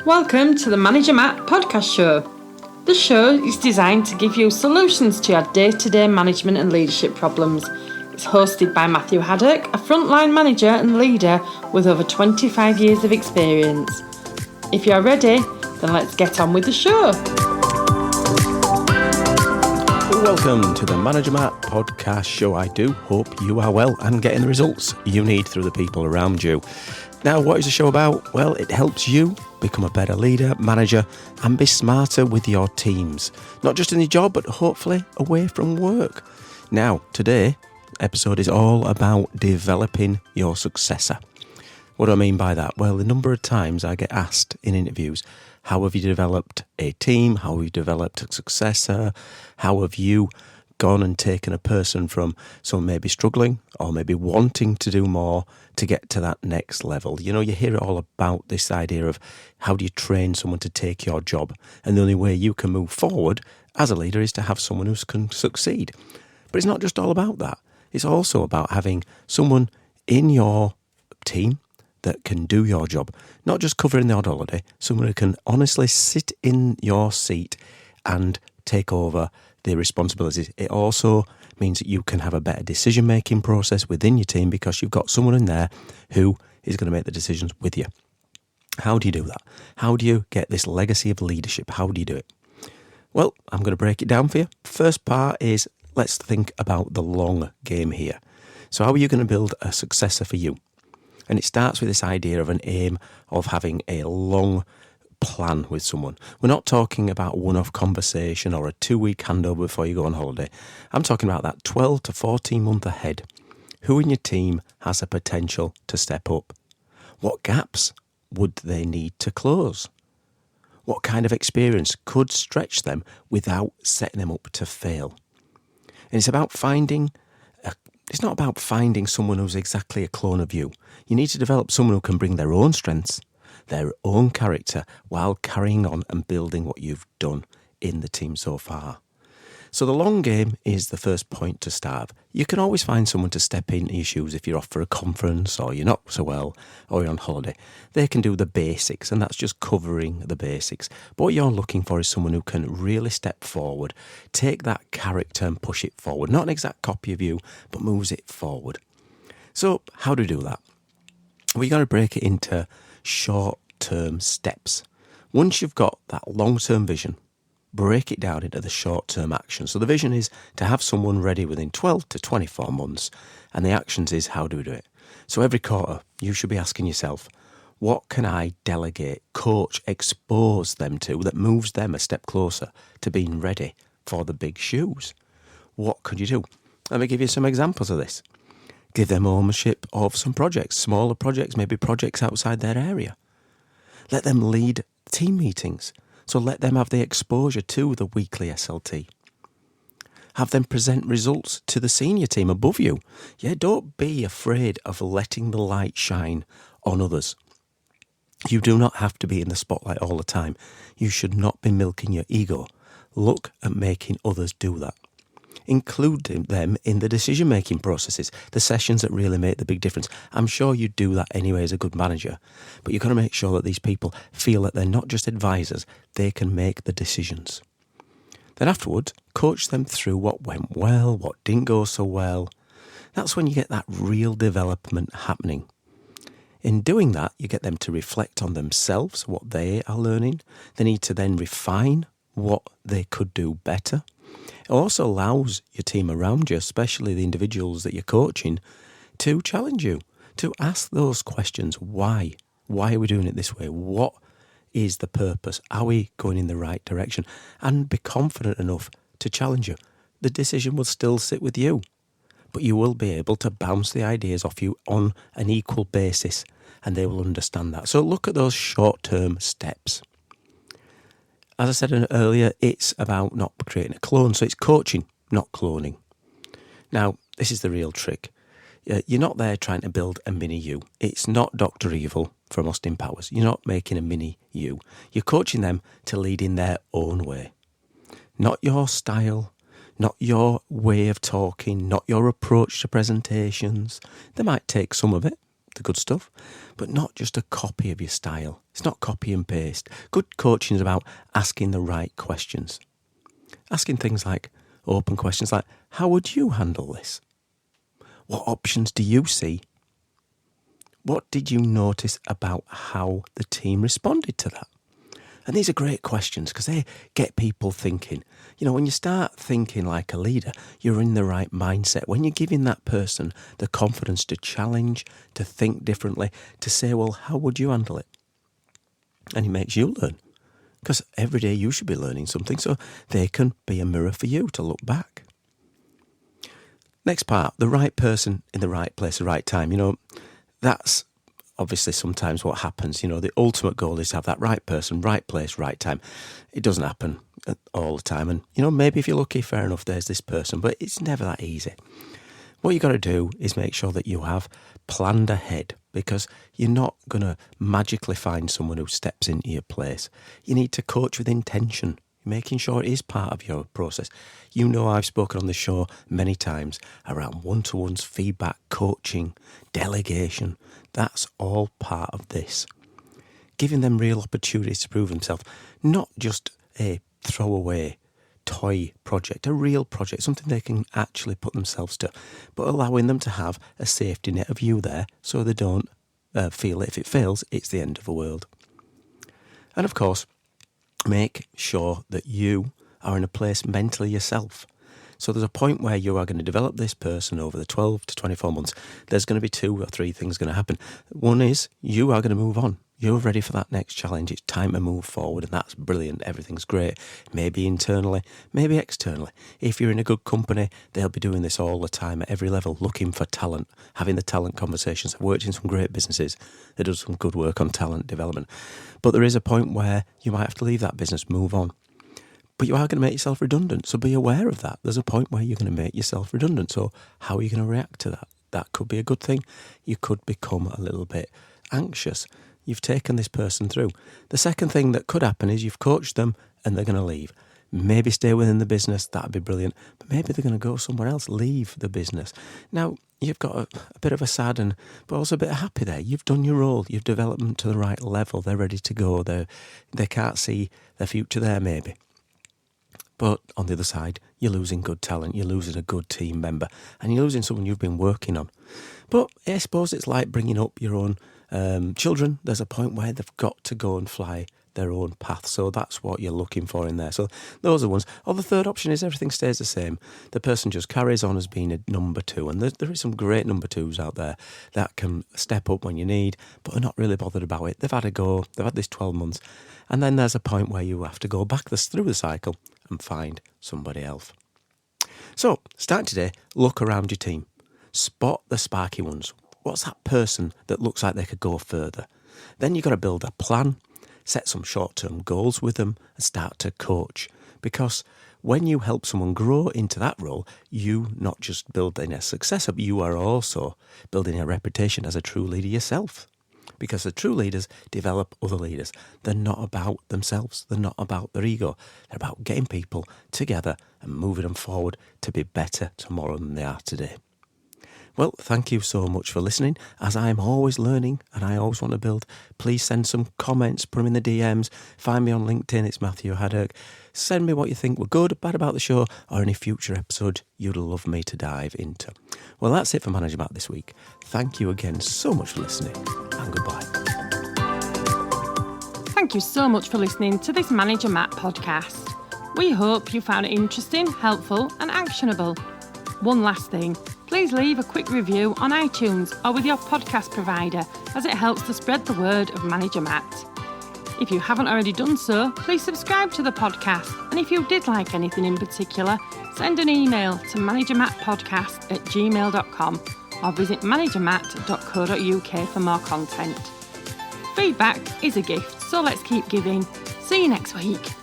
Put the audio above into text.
Welcome to the Manager Matt podcast show. The show is designed to give you solutions to your day-to-day management and leadership problems. It's hosted by Matthew Haddock, a frontline manager and leader with over 25 years of experience. If you're ready, then let's get on with the show. Welcome to the Manager Matt podcast show. I do hope you are well and getting the results you need through the people around you. Now, what is the show about? Well, it helps you become a better leader, manager, and be smarter with your teams. Not just in your job, but hopefully away from work. Now, today, episode is all about developing your successor. What do I mean by that? Well, the number of times I get asked in interviews, how have you developed a team? How have you developed a successor? How have you gone and taken a person from someone maybe struggling or maybe wanting to do more to get to that next level? You know, you hear it all about this idea of how do you train someone to take your job? And the only way you can move forward as a leader is to have someone who can succeed. But it's not just all about that. It's also about having someone in your team that can do your job, not just covering the odd holiday, someone who can honestly sit in your seat and take over the responsibilities. It also means that you can have a better decision-making process within your team because you've got someone in there who is going to make the decisions with you. How do you do that? How do you get this legacy of leadership? How do you do it? Well, I'm going to break it down for you. First part is let's think about the long game here. So how are you going to build a successor for you? And it starts with this idea of an aim of having a long plan with someone. We're not talking about a one-off conversation or a 2-week handover before you go on holiday. I'm talking about that 12 to 14 month ahead. Who in your team has a potential to step up? What gaps would they need to close? What kind of experience could stretch them without setting them up to fail? And it's not about finding someone who's exactly a clone of you. You need to develop someone who can bring their own strengths, their own character, while carrying on and building what you've done in the team so far. So the long game is the first point to start. You can always find someone to step into your shoes if you're off for a conference or you're not so well or you're on holiday. They can do the basics, and that's just covering the basics. But what you're looking for is someone who can really step forward, take that character and push it forward. Not an exact copy of you, but moves it forward. So how do we do that? Well, you've got to break it into short-term steps. Once you've got that long-term vision, break it down into the short-term action. So the vision is to have someone ready within 12 to 24 months, and the actions is how do we do it? So every quarter, you should be asking yourself, what can I delegate, coach, expose them to that moves them a step closer to being ready for the big shoes? What could you do? Let me give you some examples of this. Give them ownership of some projects, smaller projects, maybe projects outside their area. Let them lead team meetings. So let them have the exposure to the weekly SLT. Have them present results to the senior team above you. Yeah, don't be afraid of letting the light shine on others. You do not have to be in the spotlight all the time. You should not be milking your ego. Look at making others do that. Include them in the decision-making processes, the sessions that really make the big difference. I'm sure you do that anyway as a good manager, but you've got to make sure that these people feel that they're not just advisors, they can make the decisions. Then afterwards, coach them through what went well, what didn't go so well. That's when you get that real development happening. In doing that, you get them to reflect on themselves, what they are learning. They need to then refine what they could do better. It also allows your team around you, especially the individuals that you're coaching, to challenge you, to ask those questions. Why? Why are we doing it this way? What is the purpose? Are we going in the right direction? And be confident enough to challenge you. The decision will still sit with you, but you will be able to bounce the ideas off you on an equal basis, and they will understand that. So look at those short-term steps. As I said earlier, it's about not creating a clone. So it's coaching, not cloning. Now, this is the real trick. You're not there trying to build a mini you. It's not Dr. Evil from Austin Powers. You're not making a mini you. You're coaching them to lead in their own way. Not your style, not your way of talking, not your approach to presentations. They might take some of it, the good stuff, but not just a copy of your style. It's not copy and paste. Good coaching is about asking the right questions. Asking things like open questions like, how would you handle this? What options do you see? What did you notice about how the team responded to that? And these are great questions because they get people thinking. You know, when you start thinking like a leader, you're in the right mindset. When you're giving that person the confidence to challenge, to think differently, to say, well, how would you handle it? And it makes you learn. Because every day you should be learning something so they can be a mirror for you to look back. Next part, the right person in the right place, the right time. You know, that's obviously sometimes what happens. You know, the ultimate goal is to have that right person, right place, right time. It doesn't happen all the time. And, you know, maybe if you're lucky, fair enough, there's this person, but it's never that easy. What you've got to do is make sure that you have planned ahead, because you're not going to magically find someone who steps into your place. You need to coach with intention, making sure it is part of your process. You know, I've spoken on this show many times around one-to-ones, feedback, coaching, delegation. That's all part of this. Giving them real opportunities to prove themselves, not just a throwaway toy project, a real project, something they can actually put themselves to, but allowing them to have a safety net of you there so they don't feel if it fails, it's the end of the world. And of course, make sure that you are in a place mentally yourself. So there's a point where you are going to develop this person over the 12 to 24 months. There's going to be 2 or 3 things going to happen. One is you are going to move on. You're ready for that next challenge. It's time to move forward, and that's brilliant. Everything's great. Maybe internally, maybe externally. If you're in a good company, they'll be doing this all the time at every level, looking for talent, having the talent conversations. I've worked in some great businesses that do some good work on talent development. But there is a point where you might have to leave that business, move on. But you are going to make yourself redundant, so be aware of that. There's a point where you're going to make yourself redundant, so how are you going to react to that? That could be a good thing. You could become a little bit anxious. You've taken this person through. The second thing that could happen is you've coached them and they're going to leave. Maybe stay within the business, that'd be brilliant, but maybe they're going to go somewhere else, leave the business. Now, you've got a bit of a sad but also a bit of happy there. You've done your role, you've developed them to the right level, they're ready to go, they can't see their future there maybe. But on the other side, you're losing good talent, you're losing a good team member, and you're losing someone you've been working on. But I suppose it's like bringing up your own children. There's a point where they've got to go and fly their own path. So that's what you're looking for in there. So those are ones. Or the third option is everything stays the same. The person just carries on as being a number 2. And there is some great number 2s out there that can step up when you need, but are not really bothered about it. They've had a go. They've had this 12 months. And then there's a point where you have to go back through the cycle and find somebody else. So start today, look around your team. Spot the sparky ones. What's that person that looks like they could go further? Then you've got to build a plan, set some short-term goals with them, and start to coach. Because when you help someone grow into that role, you not just building a successor, but you are also building a reputation as a true leader yourself. Because the true leaders develop other leaders. They're not about themselves. They're not about their ego. They're about getting people together and moving them forward to be better tomorrow than they are today. Well, thank you so much for listening. As I'm always learning and I always want to build, please send some comments, put them in the DMs, find me on LinkedIn, it's Matthew Haddock. Send me what you think were good or bad about the show or any future episode you'd love me to dive into. Well, that's it for Manager Matt this week. Thank you again so much for listening, and goodbye. Thank you so much for listening to this Manager Matt podcast. We hope you found it interesting, helpful and actionable. One last thing, please leave a quick review on iTunes or with your podcast provider, as it helps to spread the word of Manager Matt. If you haven't already done so, please subscribe to the podcast, and if you did like anything in particular, send an email to managermattpodcast@gmail.com or visit managermatt.co.uk for more content. Feedback is a gift, so let's keep giving. See you next week.